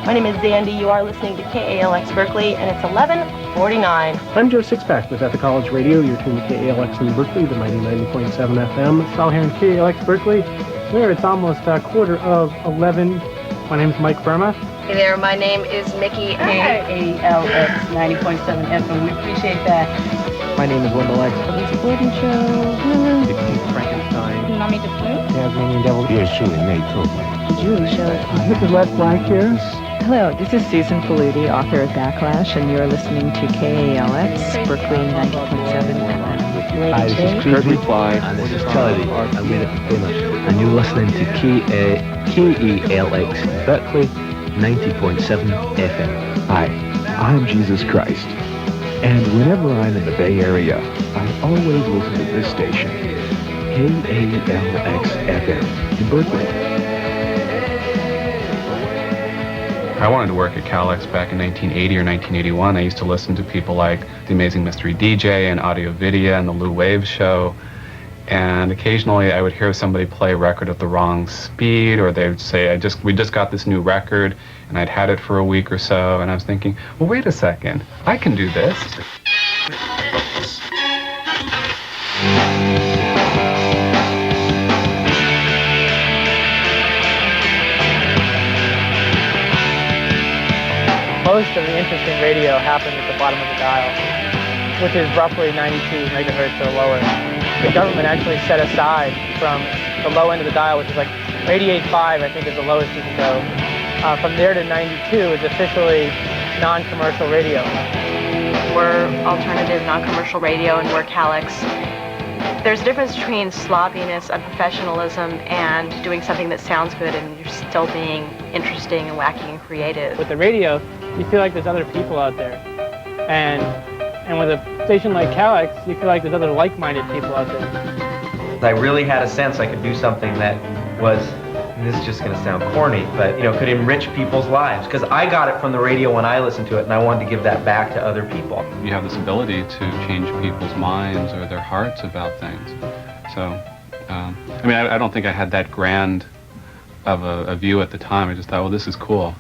My name is Zandy. You are listening to KALX Berkeley, and it's 11:49. I'm Joe Sixpack with At the College Radio. You're tuned to KALX in Berkeley, the mighty 90.7 FM. It's all here in KALX Berkeley, where it's almost a quarter of 11. My name's Mike Burma. Hey there, my name is Mickey. KALX 90.7 FM. We appreciate that. My name is Wendell X. It's a Gordon Show. It's Frankenstein. Nami the Flute. Tasmanian Devil. You're shooting Nate Copeland. Julie Show. This is Les Blank here. Hello, this is Susan Faludi, author of Backlash, and you're listening to KALX, Berkeley 90.7 FM. Hi, this is Kurt Reply, and this is Charlie. I'm with it, and you're listening to KALX Berkeley 90.7 FM. Hi, I'm Jesus Christ, and whenever I'm in the Bay Area, I always listen to this station, KALX FM in Berkeley. I wanted to work at KALX back in 1980 or 1981. I used to listen to people like The Amazing Mystery DJ and Audio Video and The Lou Wave Show. And occasionally I would hear somebody play a record at the wrong speed, or they would say, we just got this new record, and I'd had it for a week or so, and I was thinking, well, wait a second, I can do this. Most of the interesting radio happens at the bottom of the dial, which is roughly 92 megahertz or lower. The government actually set aside from the low end of the dial, which is like 88.5, I think is the lowest you can go. From there to 92 is officially non-commercial radio. We're alternative, non-commercial radio, and we're KALX. There's a difference between sloppiness, unprofessionalism, and doing something that sounds good and you're still being interesting and wacky and creative. With the radio, you feel like there's other people out there. And with a station like KALX, you feel like there's other like-minded people out there. I really had a sense I could do something that was, and this is just going to sound corny, but could enrich people's lives. Because I got it from the radio when I listened to it, and I wanted to give that back to other people. You have this ability to change people's minds or their hearts about things. So, I don't think I had that grand of a view at the time. I just thought, well, this is cool.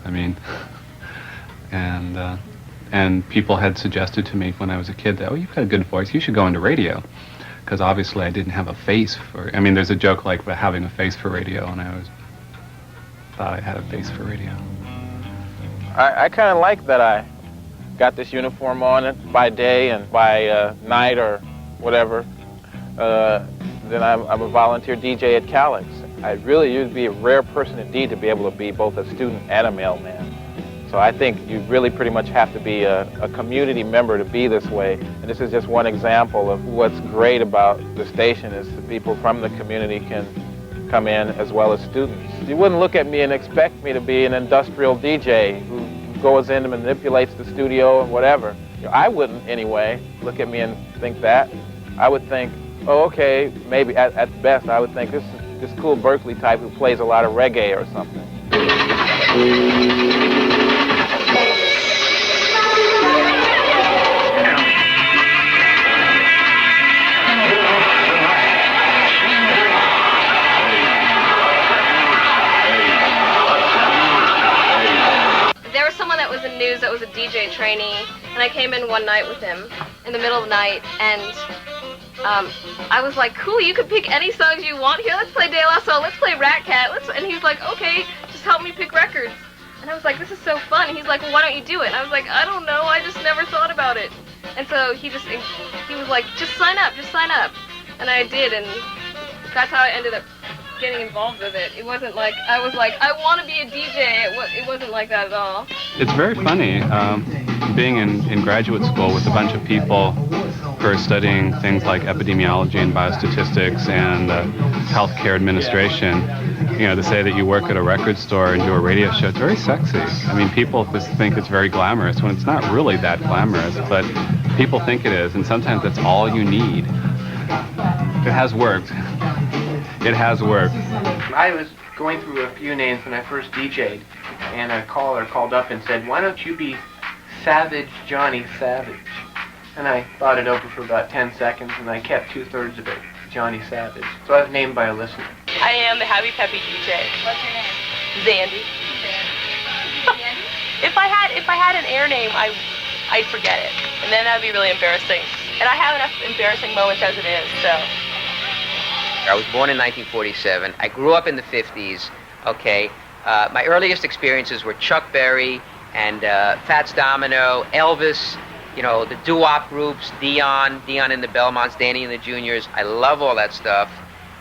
And people had suggested to me when I was a kid that, oh, you've got a good voice, you should go into radio. Because obviously I didn't have a face for, there's a joke like about having a face for radio, and I always thought I had a face for radio. I kind of like that I got this uniform on by day and by night or whatever. Then I'm a volunteer DJ at KALX. You'd be a rare person indeed to be able to be both a student and a mailman. So I think you really pretty much have to be a community member to be this way. And this is just one example of what's great about the station is that people from the community can come in as well as students. You wouldn't look at me and expect me to be an industrial DJ who goes in and manipulates the studio and whatever. I wouldn't anyway look at me and think that. I would think, oh, okay, maybe at best I would think this is this cool Berkeley type who plays a lot of reggae or something. News that was a DJ trainee, and I came in one night with him in the middle of the night, and I was like, cool, you can pick any songs you want here, let's play De La Soul, let's play Rat Cat, and he's like, okay, just help me pick records. And I was like, this is so fun. And he's like, well, why don't you do it? And I was like, I don't know, I just never thought about it. And so he was like, just sign up. And I did, and that's how I ended up getting involved with it. It wasn't like, I was like, I want to be a DJ. It wasn't like that at all. It's very funny being in graduate school with a bunch of people who are studying things like epidemiology and biostatistics and healthcare administration. To say that you work at a record store and do a radio show, it's very sexy. People just think it's very glamorous when it's not really that glamorous, but people think it is, and sometimes that's all you need. It has worked. It has worked. I was going through a few names when I first DJ'd, and a caller called up and said, why don't you be Savage Johnny Savage? And I thought it over for about 10 seconds, and I kept 2/3 of it, Johnny Savage. So I was named by a listener. I am the Happy Peppy DJ. What's your name? Zandy. Zandy. If I had an air name, I'd forget it, and then that'd be really embarrassing. And I have enough embarrassing moments as it is, so. I was born in 1947. I grew up in the 50s, okay? My earliest experiences were Chuck Berry and Fats Domino, Elvis, you know, the doo-wop groups, Dion and the Belmonts, Danny and the Juniors. I love all that stuff.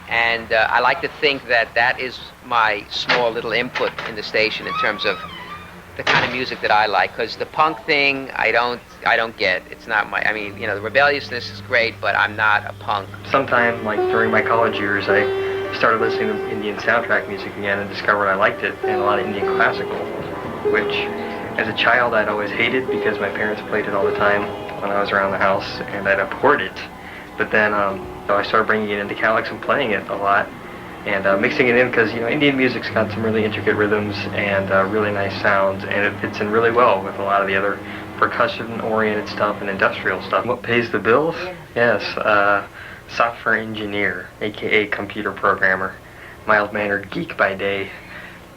And I like to think that that is my small little input in the station in terms of the kind of music that I like. Because the punk thing, I don't get. It's not my, I mean, you know, the rebelliousness is great, but I'm not a punk. Sometime, like during my college years, I started listening to Indian soundtrack music again and discovered I liked it, and a lot of Indian classical, which as a child I'd always hated because my parents played it all the time when I was around the house, and I'd abhorred it. But then so I started bringing it into KALX and playing it a lot, and mixing it in because, you know, Indian music's got some really intricate rhythms and really nice sounds, and it fits in really well with a lot of the other percussion-oriented stuff and industrial stuff. What pays the bills? Yes, software engineer, aka computer programmer, mild-mannered geek by day,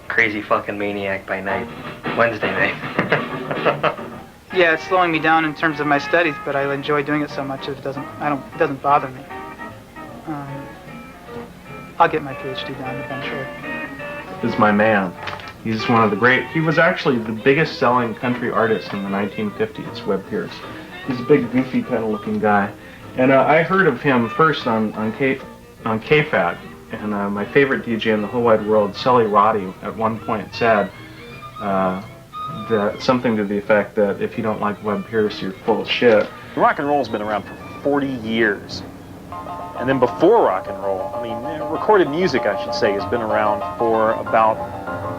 crazy fucking maniac by night, Wednesday night. Yeah, it's slowing me down in terms of my studies, but I enjoy doing it so much that it doesn't bother me. I'll get my PhD done eventually. Is my man. He's one of the great. He was actually the biggest selling country artist in the 1950s, Webb Pierce. He's a big, goofy, kind of looking guy. And I heard of him first on KFAT. And my favorite DJ in the whole wide world, Sully Roddy, at one point said that something to the effect that if you don't like Webb Pierce, you're full of shit. Rock and roll's been around for 40 years. And then before rock and roll, I mean, recorded music, I should say, has been around for about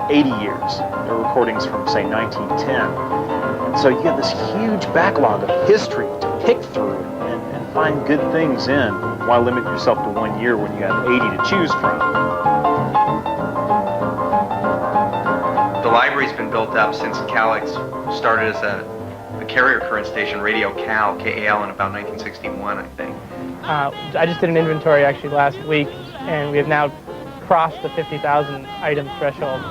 80 years. There are recordings from, say, 1910. And so you have this huge backlog of history to pick through and find good things in. Why limit yourself to 1 year when you have 80 to choose from? The library's been built up since KALX started as a carrier current station, Radio Cal, KAL, in about 1961, I think. I just did an inventory actually last week, and we have now crossed the 50,000 item threshold.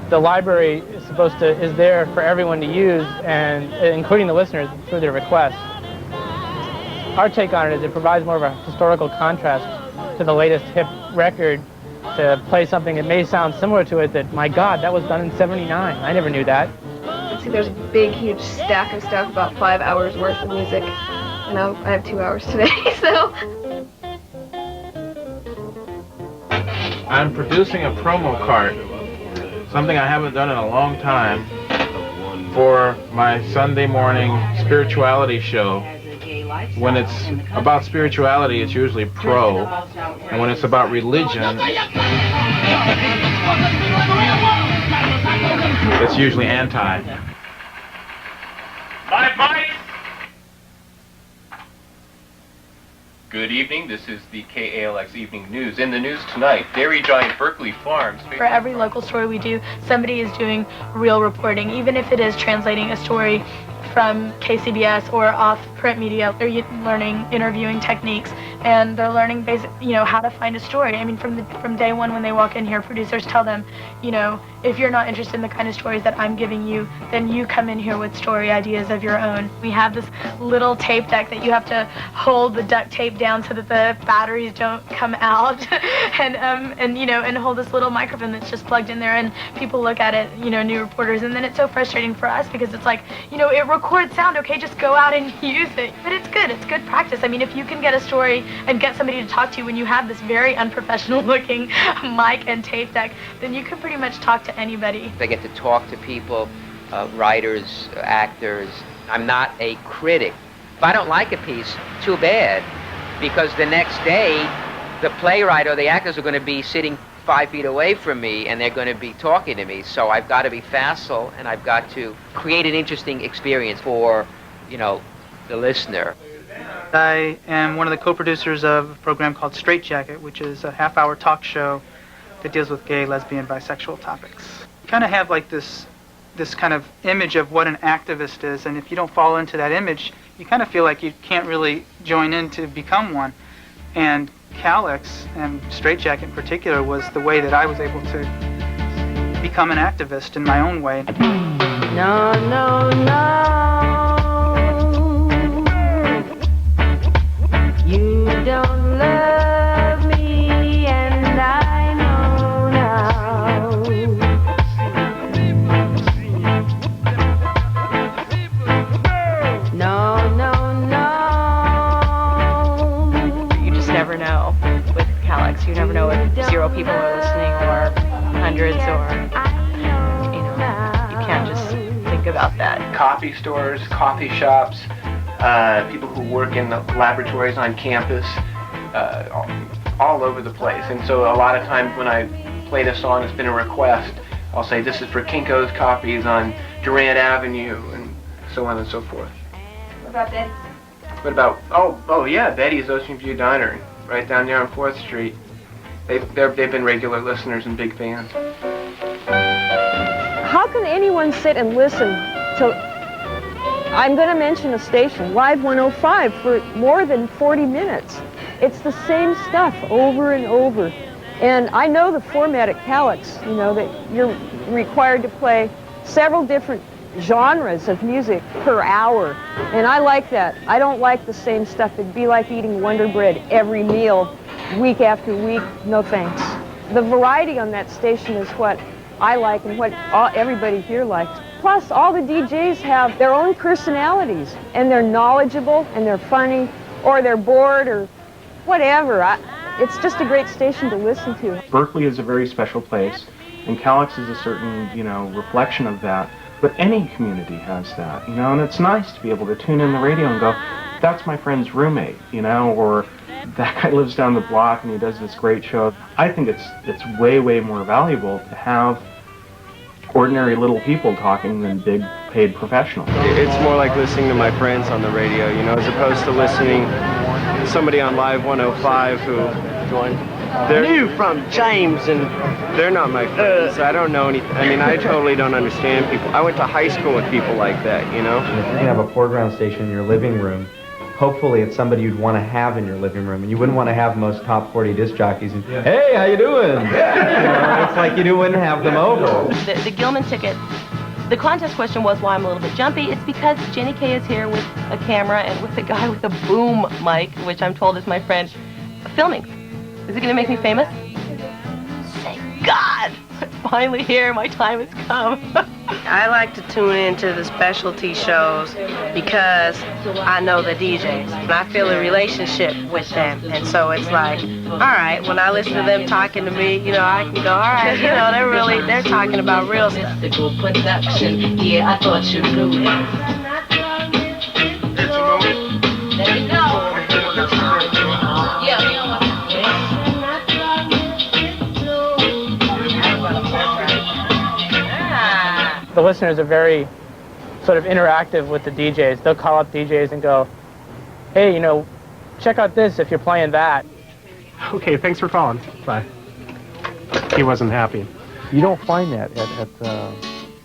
The library is there for everyone to use, and including the listeners through their requests. Our take on it is it provides more of a historical contrast to the latest hip record, to play something that may sound similar to it that, my God, that was done in '79. I never knew that. See, there's a big, huge stack of stuff, about 5 hours worth of music. And I have 2 hours today, so. I'm producing a promo card, something I haven't done in a long time, for my Sunday morning spirituality show. When it's about spirituality, it's usually pro, and when it's about religion, it's usually anti. Bye-bye! Good evening, this is the KALX Evening News. In the news tonight, dairy giant Berkeley Farms. For every local story we do, somebody is doing real reporting, even if it is translating a story from KCBS or off print media. They're learning interviewing techniques, and they're learning how to find a story. I mean, from day one when they walk in here, producers tell them, if you're not interested in the kind of stories that I'm giving you, then you come in here with story ideas of your own. We have this little tape deck that you have to hold the duct tape down so that the batteries don't come out, and hold this little microphone that's just plugged in there, and people look at it, new reporters, and then it's so frustrating for us because it's like, it records sound, okay, just go out and use it. But it's good practice. I mean, if you can get a story and get somebody to talk to you when you have this very unprofessional looking mic and tape deck, then you can pretty much talk to anybody. I get to talk to people, writers, actors. I'm not a critic. If I don't like a piece, too bad, because the next day, the playwright or the actors are going to be sitting 5 feet away from me, and they're going to be talking to me. So I've got to be facile, and I've got to create an interesting experience for, the listener. I am one of the co-producers of a program called Straight Jacket, which is a half-hour talk show that deals with gay, lesbian, bisexual topics. You kind of have like this kind of image of what an activist is, and if you don't fall into that image, you kind of feel like you can't really join in to become one. And KALX, and Straight Jacket in particular, was the way that I was able to become an activist in my own way. No, no, no. You don't love me, and I know now. No, no, no. You just never know with KALX. You never know if 0 people are listening or hundreds or, you know, you can't just think about that. Coffee stores, coffee shops, people who work in the laboratories on campus, all over the place. And so a lot of times when I play a song that's been a request, I'll say this is for Kinko's Coffees on Durant Avenue, and so on and so forth. What about Betty's? What about, oh yeah, Betty's Ocean View Diner, right down there on 4th Street. They've been regular listeners and big fans. How can anyone sit and listen to, I'm going to mention a station, Live 105, for more than 40 minutes? It's the same stuff over and over. And I know the format at KALX, you know, that you're required to play several different genres of music per hour. And I like that. I don't like the same stuff. It'd be like eating Wonder Bread every meal, week after week. No thanks. The variety on that station is what I like and what everybody here likes. Plus, all the DJs have their own personalities, and they're knowledgeable, and they're funny, or they're bored, or whatever. It's just a great station to listen to. Berkeley is a very special place, and KALX is a certain, you know, reflection of that. But any community has that, you know, and it's nice to be able to tune in the radio and go, that's my friend's roommate, you know, or that guy lives down the block and he does this great show. I think it's way, way more valuable to have ordinary little people talking than big paid professionals. It's more like listening to my friends on the radio, you know, as opposed to listening to somebody on Live 105 who they're new from James and they're not my friends. I don't know anything. I mean, I totally don't understand people. I went to high school with people like that, you know. And if you're gonna have a foreground station in your living room, hopefully it's somebody you'd want to have in your living room, and you wouldn't want to have most top 40 disc jockeys and, hey, how you doing? You know, it's like you wouldn't have them over. The Gilman ticket, the contest question was why I'm a little bit jumpy. It's because Jenny Kay is here with a camera and with a guy with a boom mic, which I'm told is my friend, filming. Is it going to make me famous? Thank God! I'm finally here. My time has come. I like to tune into the specialty shows because I know the DJs and I feel a relationship with them, and so it's like, all right, when I listen to them talking to me, you know, I can go, all right, you know, they're talking about real stuff. Production, yeah, I thought you knew it. There you go. Yeah, The listeners are very sort of interactive with the DJs. They'll call up DJs and go, hey, you know, check out this if you're playing that. Okay, thanks for calling. Bye. He wasn't happy. You don't find that at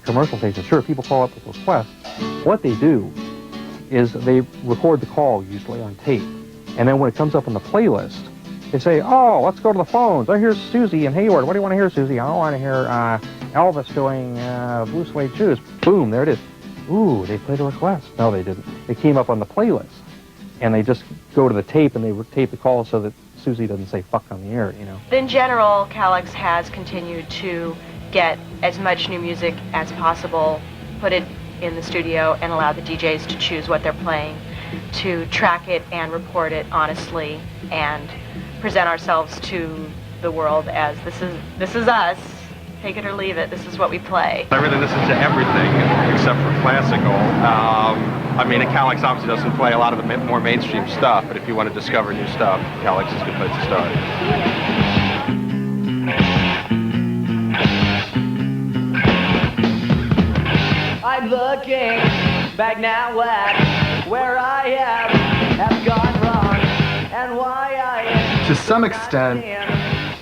commercial stations. Sure, people call up with requests. What they do is they record the call usually on tape. And then when it comes up on the playlist, they say, oh, let's go to the phones. Oh, here's Susie in Hayward. What do you want to hear, Susie? I want to hear Elvis doing Blue Suede Shoes. Boom, there it is. Ooh, they played a request. No, they didn't. It came up on the playlist. And they just go to the tape and they tape the call so that Susie doesn't say fuck on the air, you know. In general, KALX has continued to get as much new music as possible, put it in the studio, and allow the DJs to choose what they're playing, to track it and report it honestly, and present ourselves to the world as this is us. Take it or leave it. This is what we play. I really listen to everything except for classical. I mean, KALX obviously doesn't play a lot of the more mainstream stuff, but if you want to discover new stuff, KALX is a good place to start. I'm looking back now at where I have gone wrong and why I am. To some extent,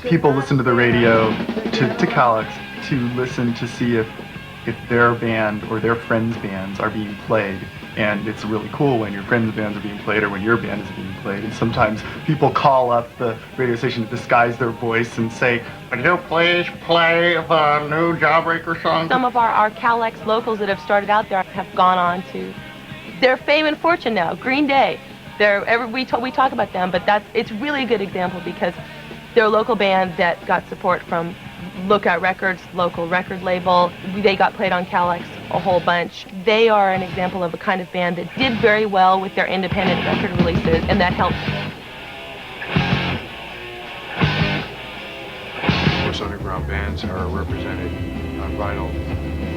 people listen to the radio, to KALX, to listen to see if their band or their friends' bands are being played. And it's really cool when your friends' bands are being played or when your band is being played. And sometimes people call up the radio station to disguise their voice and say, "Would you please play the new Jawbreaker song?" Some of our KALX locals that have started out there have gone on to their fame and fortune now. Green Day. We talk about them, but it's really a good example because they're a local band that got support from Lookout Records, local record label. They got played on KALX a whole bunch. They are an example of a kind of band that did very well with their independent record releases, and that helped. Of course, underground bands are represented on vinyl.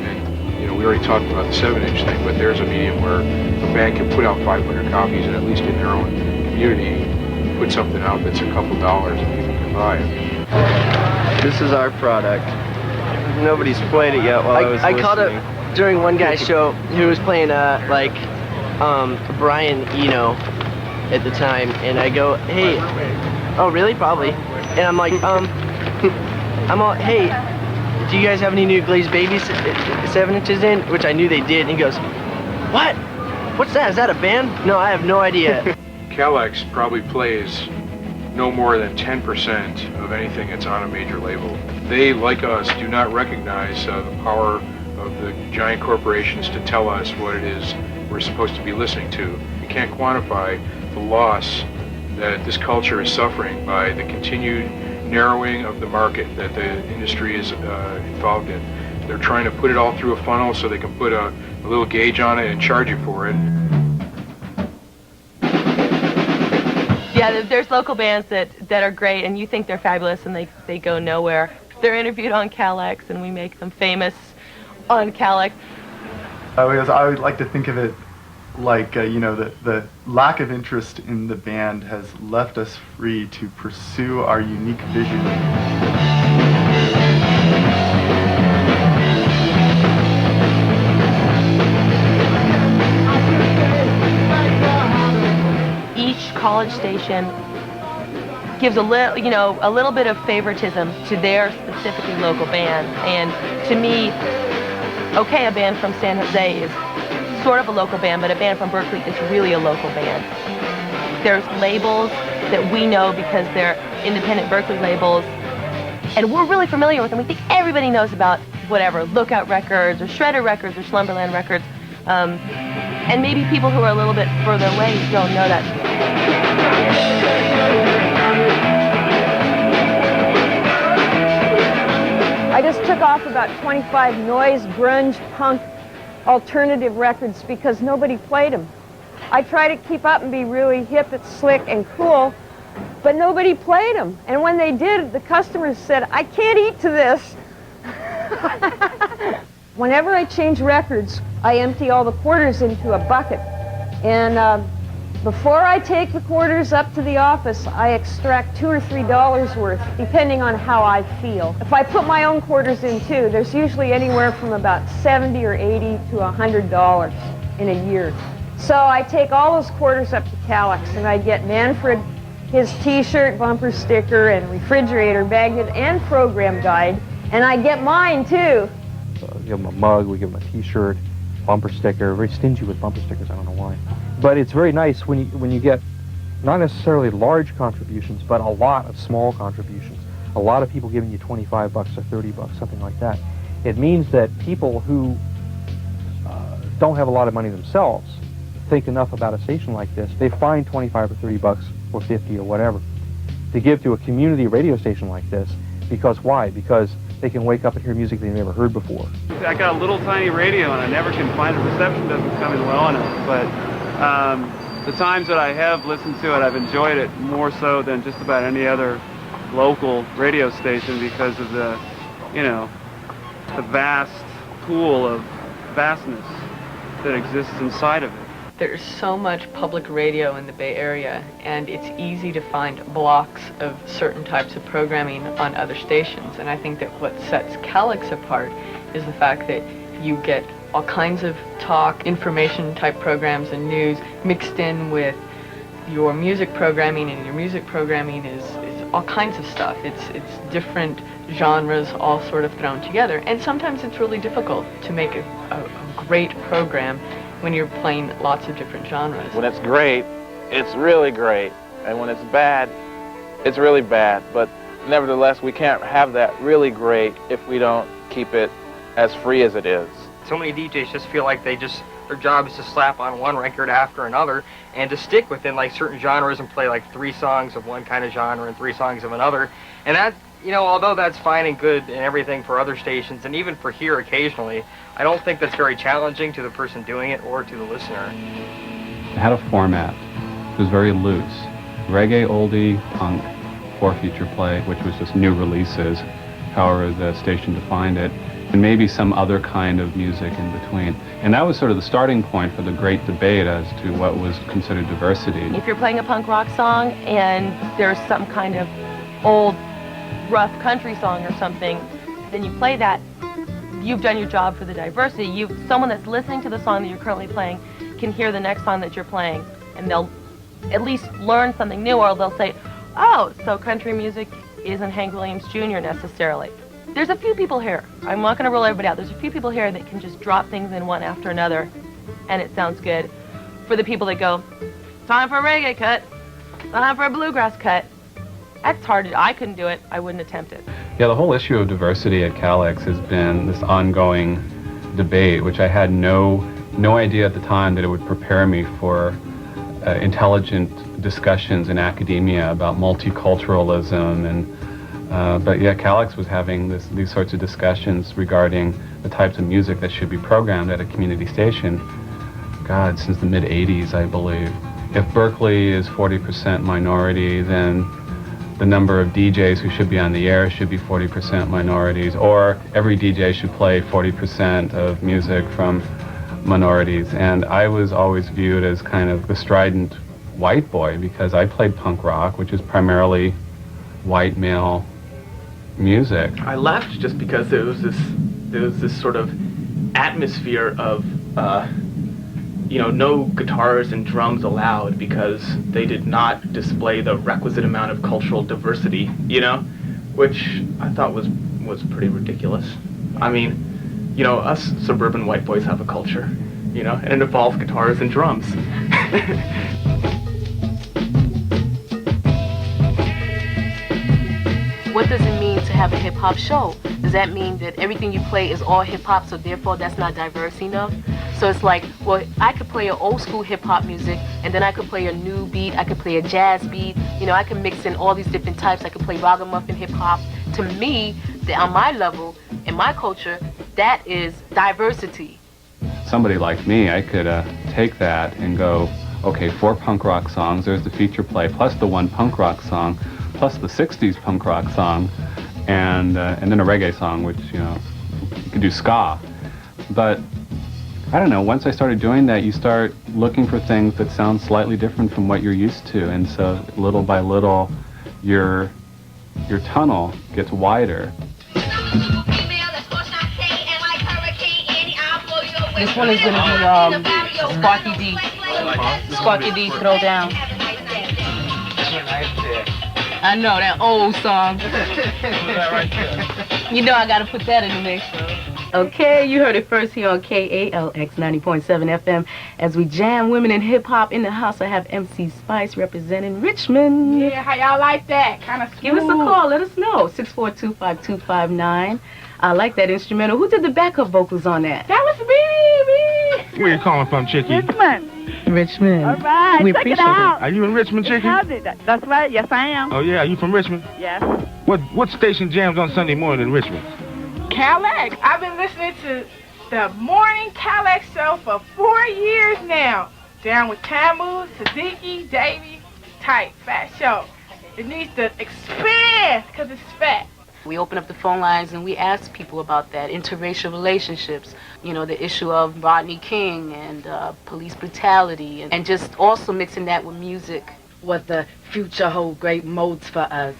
And, you know, we already talked about the 7-inch thing, but there's a medium where a band can put out 500 copies and at least in their own community put something out that's a couple dollars and people can buy it. This is our product. Nobody's played it yet while I was listening. I called up during one guy's show who was playing Brian Eno at the time, and I go, "Hey, oh really? Probably." And I'm like, I'm all, "Hey, do you guys have any new Glazed Babies 7 inches in?" Which I knew they did. And he goes, "What? What's that? Is that a band?" No, I have no idea. KALX probably plays no more than 10% of anything that's on a major label. They, like us, do not recognize the power of the giant corporations to tell us what it is we're supposed to be listening to. You can't quantify the loss that this culture is suffering by the continued narrowing of the market that the industry is involved in. They're trying to put it all through a funnel so they can put a little gauge on it and charge you for it. Yeah, there's local bands that are great, and you think they're fabulous, and they go nowhere. They're interviewed on KALX, and we make them famous on KALX. I would like to think of it like, you know, the lack of interest in the band has left us free to pursue our unique vision. Each college station gives a little bit of favoritism to their specifically local band, and to me, okay, a band from San Jose is sort of a local band, but a band from Berkeley is really a local band. There's labels that we know because they're independent Berkeley labels, and we're really familiar with them. We think everybody knows about whatever, Lookout Records or Shredder Records or Slumberland Records, and maybe people who are a little bit further away don't know that. I just took off about 25 noise, grunge, punk, alternative records because nobody played them. I try to keep up and be really hip and slick and cool, but nobody played them. And when they did, the customers said, "I can't eat to this." Whenever I change records, I empty all the quarters into a bucket. And before I take the quarters up to the office, I extract $2 or $3 worth, depending on how I feel. If I put my own quarters in too, there's usually anywhere from about $70 or $80 to $100 in a year. So I take all those quarters up to KALX, and I get Manfred his T-shirt, bumper sticker, and refrigerator magnet, and program guide, and I get mine too. We give them a mug, we give them a T-shirt, bumper sticker. Very stingy with bumper stickers, I don't know why. But it's very nice when you get not necessarily large contributions, but a lot of small contributions. A lot of people giving you 25 bucks or 30 bucks, something like that. It means that people who don't have a lot of money themselves think enough about a station like this. They find 25 or 30 bucks or 50 or whatever to give to a community radio station like this. Because why? Because they can wake up and hear music they've never heard before. I got a little tiny radio and I never can find it. Reception doesn't come in well enough, but the times that I have listened to it, I've enjoyed it more so than just about any other local radio station because of the, you know, the vast pool of vastness that exists inside of it. There's so much public radio in the Bay Area, and it's easy to find blocks of certain types of programming on other stations. And I think that what sets KALX apart is the fact that you get all kinds of talk, information type programs and news mixed in with your music programming, and your music programming is all kinds of stuff. It's different genres all sort of thrown together, and sometimes it's really difficult to make a great program when you're playing lots of different genres. When it's great, it's really great. And when it's bad, it's really bad. But nevertheless, we can't have that really great if we don't keep it as free as it is. So many DJs just feel like their job is to slap on one record after another and to stick within like certain genres and play like 3 songs of one kind of genre and 3 songs of another. And that, you know, although that's fine and good and everything for other stations and even for here occasionally, I don't think that's very challenging to the person doing it or to the listener. It had a format. It was very loose. Reggae, oldie, punk, 4 feature play, which was just new releases, however the station defined it, and maybe some other kind of music in between. And that was sort of the starting point for the great debate as to what was considered diversity. If you're playing a punk rock song and there's some kind of old, rough country song or something, then you play that, you've done your job for the diversity. Someone that's listening to the song that you're currently playing can hear the next song that you're playing, and they'll at least learn something new, or they'll say, oh, so country music isn't Hank Williams Jr. necessarily. There's a few people here, I'm not going to rule everybody out, there's a few people here that can just drop things in one after another, and it sounds good. For the people that go, time for a reggae cut, time for a bluegrass cut, that's hard. I couldn't do it. I wouldn't attempt it. Yeah, the whole issue of diversity at KALX has been this ongoing debate, which I had no idea at the time that it would prepare me for intelligent discussions in academia about multiculturalism. And but yeah, KALX was having these sorts of discussions regarding the types of music that should be programmed at a community station. God, since the mid-'80s, I believe. If Berkeley is 40% minority, then the number of DJs who should be on the air should be 40% minorities, or every DJ should play 40% of music from minorities. And I was always viewed as kind of the strident white boy because I played punk rock, which is primarily white male music. I left just because there was this sort of atmosphere of no guitars and drums allowed because they did not display the requisite amount of cultural diversity, which I thought was pretty ridiculous. I mean, us suburban white boys have a culture, and it involves guitars and drums. What does it mean to have a hip-hop show? Does that mean that everything you play is all hip-hop, so therefore that's not diverse enough? So it's like, well, I could play an old school hip-hop music, and then I could play a new beat, I could play a jazz beat, I could mix in all these different types, I could play ragamuffin hip-hop. To me, on my level, in my culture, that is diversity. Somebody like me, I could take that and go, okay, 4 punk rock songs, there's the feature play, plus the 1 punk rock song, plus the 60s punk rock song, and then a reggae song, which, you could do ska. But I don't know, once I started doing that, you start looking for things that sound slightly different from what you're used to, and so little by little, your tunnel gets wider. This one is going to be Sparky D. Sparky D, Throw Down. I know, that old song. I got to put that in the mix. Okay, you heard it first here on KALX 90.7 FM. As we jam women in hip-hop in the house, I have MC Spice representing Richmond. Yeah, how y'all like that? Kind of smooth. Give us a call, let us know. 6425259. I like that instrumental. Who did the backup vocals on that? That was me. Where you calling from, Chickie? Richmond. All right, we check appreciate it out. Are you in Richmond, Chickie? That's right, yes I am. Oh yeah, are you from Richmond? Yes. What station jams on Sunday morning in Richmond? KALX. I've been listening to the morning KALX show for 4 years now. Down with Tamu, Siddiqui, Davey, tight, fat show. It needs to expand because it's fat. We open up the phone lines and we ask people about that, interracial relationships, the issue of Rodney King and police brutality, and just also mixing that with music. What the future hold great modes for us,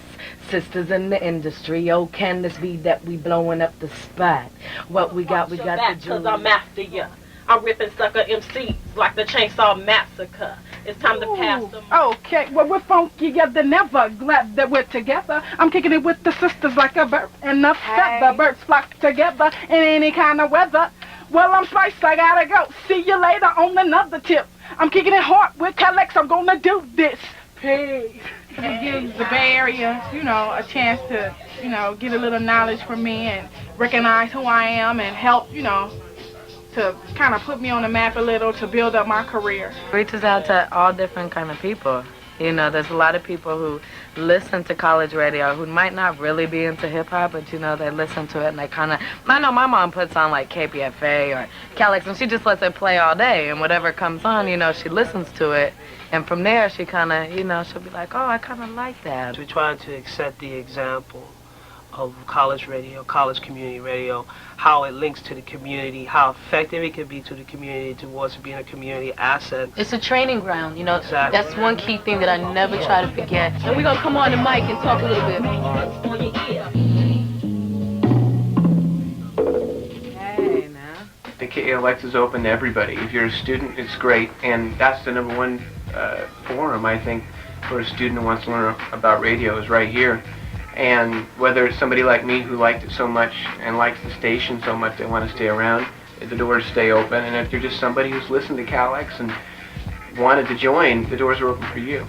sisters in the industry. Oh, can this be that we blowing up the spot? What we got to do. Cause I'm after ya. I'm ripping sucker MCs like the Chainsaw Massacre. It's time to pass them. Okay, well, we're funky together, never glad that we're together. I'm kicking it with the sisters like a bird and a feather. Birds flock together in any kind of weather. Well, I'm spiced, I gotta go. See you later on another tip. I'm kicking it hard with KALX, I'm gonna do this. Peace. It gives the Bay Area, you know, a chance to, you know, get a little knowledge from me and recognize who I am and help, you know, to kind of put me on the map a little to build up my career. It reaches out to all different kind of people. You know, there's a lot of people who listen to college radio who might not really be into hip-hop, but, you know, they listen to it and they kind of... I know my mom puts on, like, KPFA or KALX, and she just lets it play all day, and whatever comes on, you know, she listens to it, and from there she kind of, you know, she'll be like, oh, I kind of like that. We try to accept the example of college radio, college community radio, how it links to the community, how effective it can be to the community towards being a community asset. It's a training ground, you know. Exactly. That's one key thing that I never try to forget. And we're going to come on the mic and talk a little bit. Hey, now. The KALX is open to everybody. If you're a student, it's great. And that's the #1 forum, I think, for a student who wants to learn about radio is right here. And whether it's somebody like me who liked it so much and likes the station so much they want to stay around, the doors stay open. And if you're just somebody who's listened to KALX and wanted to join, the doors are open for you.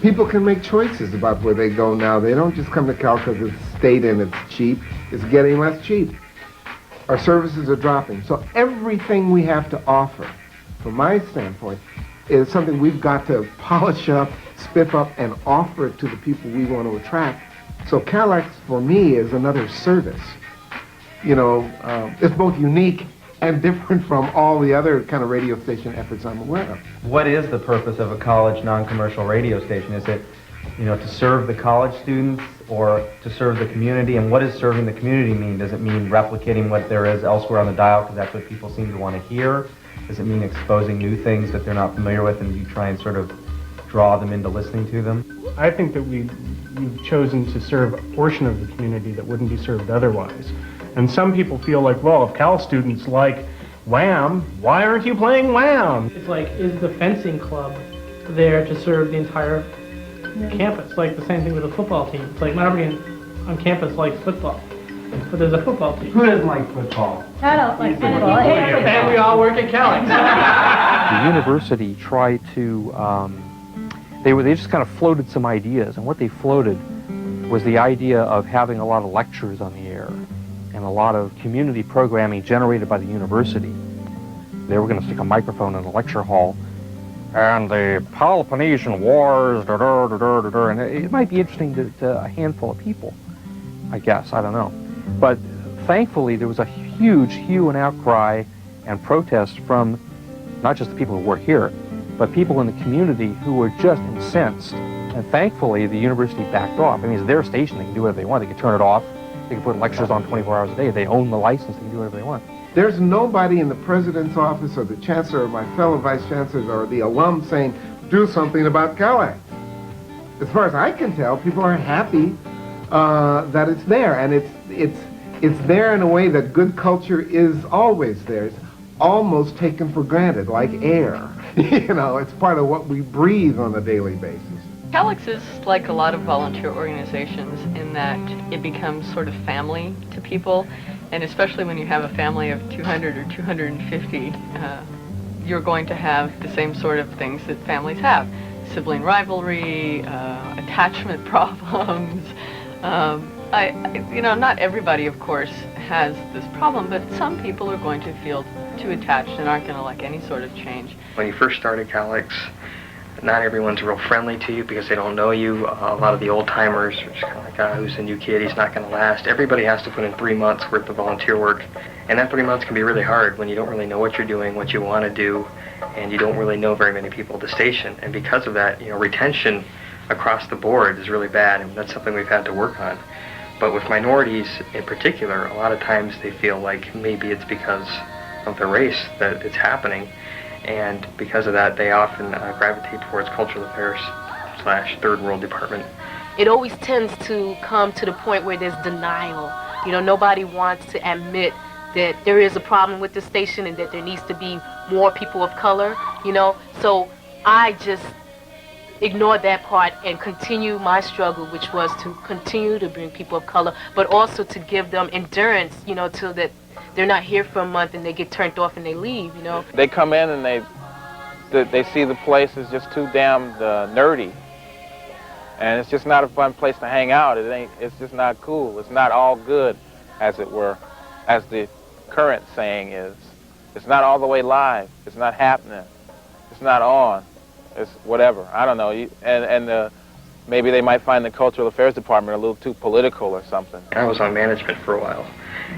People can make choices about where they go now. They don't just come to Cal because it's state and it's cheap. It's getting less cheap. Our services are dropping. So everything we have to offer, from my standpoint, is something we've got to polish up, spiff up, and offer it to the people we want to attract. So KALX, for me, is another service. You know, it's both unique and different from all the other kind of radio station efforts I'm aware of. What is the purpose of a college non-commercial radio station? Is it, you know, to serve the college students or to serve the community? And what does serving the community mean? Does it mean replicating what there is elsewhere on the dial because that's what people seem to want to hear? Does it mean exposing new things that they're not familiar with and you try and sort of draw them into listening to them? I think that we've chosen to serve a portion of the community that wouldn't be served otherwise. And some people feel like, well, if Cal students like Wham, why aren't you playing Wham? It's like, is the fencing club there to serve the entire campus? Like the same thing with a football team. It's like not everybody on campus likes football, but there's a football team. Who doesn't like football? I don't like football. And we all work at KALX. The university tried to, they just kind of floated some ideas, and what they floated was the idea of having a lot of lectures on the air and a lot of community programming generated by the university. They were going to stick a microphone in the lecture hall, and the Peloponnesian Wars, and it might be interesting to a handful of people, I guess, I don't know. But thankfully, there was a huge hue and outcry and protest from not just the people who work here, but people in the community who were just incensed. And thankfully, the university backed off. I mean, it's their station. They can do whatever they want. They can turn it off. They can put lectures on 24 hours a day. They own the license. They can do whatever they want. There's nobody in the president's office or the chancellor or my fellow vice chancellors or the alum saying, do something about KALX. As far as I can tell, people are happy that it's there. And it's there in a way that good culture is always there. It's almost taken for granted, like air. You know, it's part of what we breathe on a daily basis. KALX is like a lot of volunteer organizations in that it becomes sort of family to people, and especially when you have a family of 200 or 250, you're going to have the same sort of things that families have. Sibling rivalry, attachment problems. You know, not everybody, of course, has this problem, but some people are going to feel too attached and aren't going to like any sort of change. When you first started KALX, not everyone's real friendly to you because they don't know you. A lot of the old-timers are just kind of like, who's the new kid, he's not going to last. Everybody has to put in 3 months worth of volunteer work, and that 3 months can be really hard when you don't really know what you're doing, what you want to do, and you don't really know very many people at the station. And because of that, you know, retention across the board is really bad, and that's something we've had to work on. But with minorities in particular, a lot of times they feel like maybe it's because of the race that it's happening, and because of that, they often gravitate towards cultural affairs / third world department. It always tends to come to the point where there's denial. You know, nobody wants to admit that there is a problem with the station and that there needs to be more people of color, you know. So I just ignore that part and continue my struggle, which was to continue to bring people of color, but also to give them endurance, you know, till that they're not here for a month and they get turned off and they leave, you know. They come in and they see the place is just too damn nerdy. And it's just not a fun place to hang out. It's just not cool. It's not all good, as it were, as the current saying is. It's not all the way live. It's not happening. It's not on. It's whatever. I don't know. Maybe they might find the Cultural Affairs Department a little too political or something. I was on management for a while,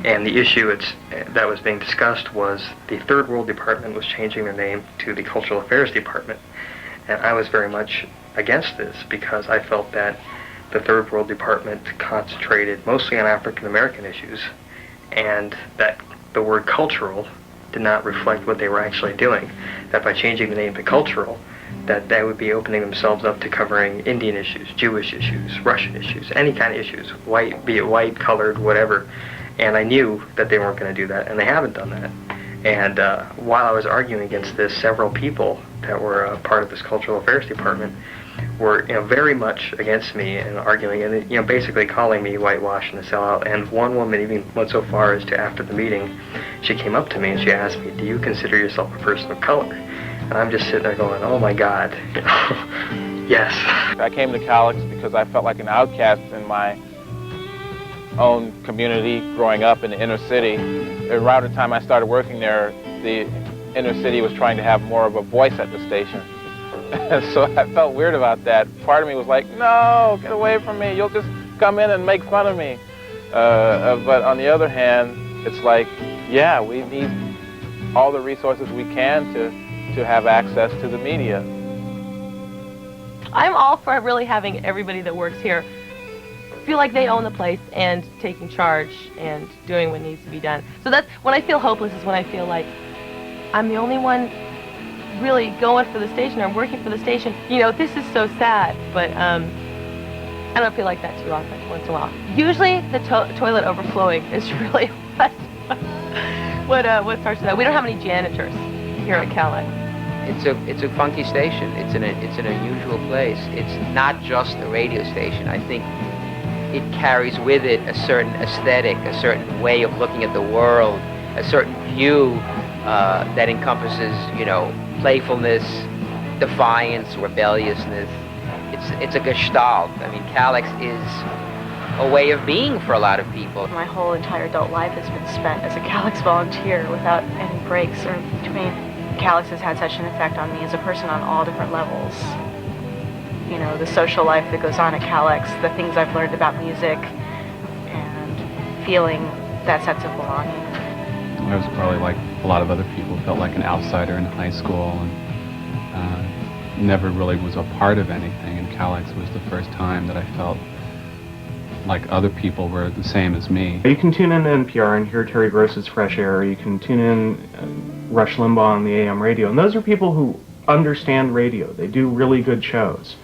and the issue that was being discussed was the Third World Department was changing their name to the Cultural Affairs Department. And I was very much against this because I felt that the Third World Department concentrated mostly on African American issues, and that the word cultural did not reflect what they were actually doing. That by changing the name to cultural, that they would be opening themselves up to covering Indian issues, Jewish issues, Russian issues, any kind of issues, white, be it white, colored, whatever. And I knew that they weren't going to do that, and they haven't done that. And while I was arguing against this, several people that were part of this Cultural Affairs Department were, very much against me and arguing, and basically calling me whitewash and a sellout. And one woman even went so far as to, after the meeting, she came up to me and she asked me, "Do you consider yourself a person of color?" And I'm just sitting there going, "Oh my God, yes." I came to KALX because I felt like an outcast in my own community growing up in the inner city. Around the time I started working there, the inner city was trying to have more of a voice at the station. And so I felt weird about that. Part of me was like, no, get away from me. You'll just come in and make fun of me. But on the other hand, it's like, yeah, we need all the resources we can to have access to the media. I'm all for really having everybody that works here feel like they own the place and taking charge and doing what needs to be done. So that's when I feel hopeless, is when I feel like I'm the only one really going for the station or working for the station. This is so sad, but I don't feel like that too often, once in a while. Usually the toilet overflowing is really what starts with that. We don't have any janitors here at KALX. It's a funky station. It's an unusual place. It's not just a radio station. I think it carries with it a certain aesthetic, a certain way of looking at the world, a certain view that encompasses, playfulness, defiance, rebelliousness. It's a gestalt. I mean, KALX is a way of being for a lot of people. My whole entire adult life has been spent as a KALX volunteer without any breaks or in between. KALX has had such an effect on me as a person on all different levels. The social life that goes on at KALX, the things I've learned about music, and feeling that sense of belonging. I was probably like a lot of other people, felt like an outsider in high school and never really was a part of anything, and KALX was the first time that I felt like other people were the same as me. You can tune in to NPR and hear Terry Gross's Fresh Air, or you can tune in Rush Limbaugh on the AM radio, and those are people who understand radio. They do really good shows.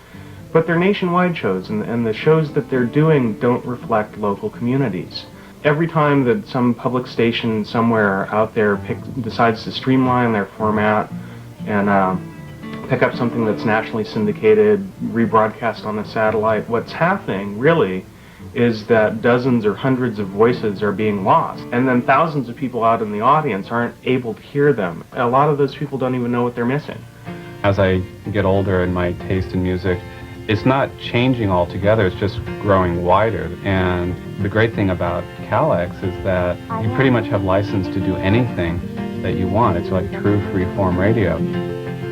But they're nationwide shows, and the shows that they're doing don't reflect local communities. Every time that some public station somewhere out there decides to streamline their format and pick up something that's nationally syndicated, rebroadcast on the satellite, what's happening really is that dozens or hundreds of voices are being lost, and then thousands of people out in the audience aren't able to hear them. A lot of those people don't even know what they're missing. As I get older and my taste in music, it's not changing altogether, it's just growing wider. And the great thing about KALX is that you pretty much have license to do anything that you want. It's like true free-form radio.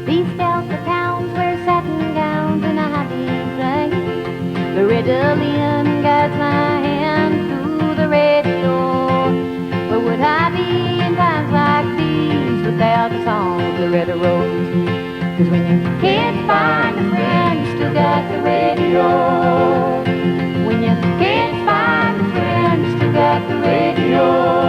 These Delta towns wear satin gowns and a happy place. The Ritalin guides my hand through the radio. Where would I be in times like these without the song of the Red Rose? 'Cause when you can't find a friend, you still got the radio. When you can't find a friend, you still got the radio.